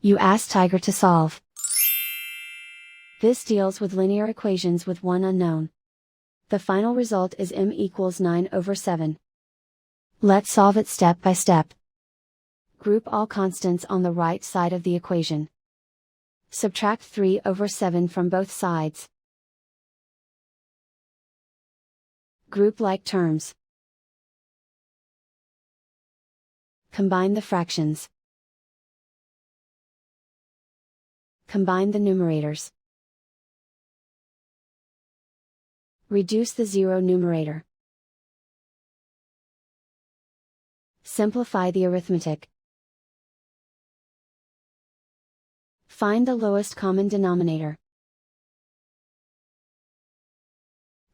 You ask Tiger to solve. This deals with linear equations with one unknown. The final result is m equals 9/7. Let's solve it step by step. Group all constants on the right side of the equation. Subtract 3/7 from both sides. Group like terms. Combine the fractions. Combine the numerators. Reduce the zero numerator. Simplify the arithmetic. Find the lowest common denominator.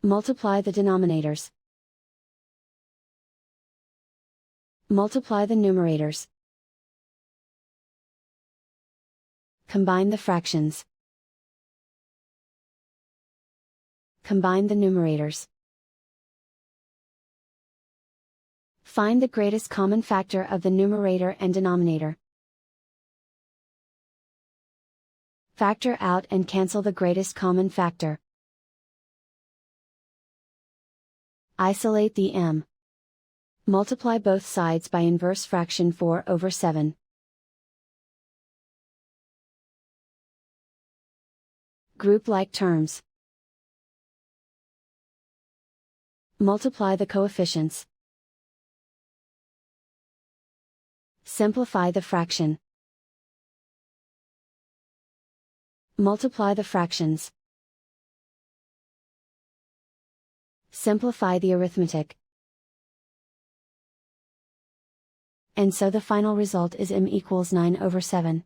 Multiply the denominators. Multiply the numerators. Combine the fractions. Combine the numerators. Find the greatest common factor of the numerator and denominator. Factor out and cancel the greatest common factor. Isolate the m. Multiply both sides by inverse fraction 4/7. Group like terms. Multiply the coefficients. Simplify the fraction. Multiply the fractions. Simplify the arithmetic. And so the final result is m equals 9/7.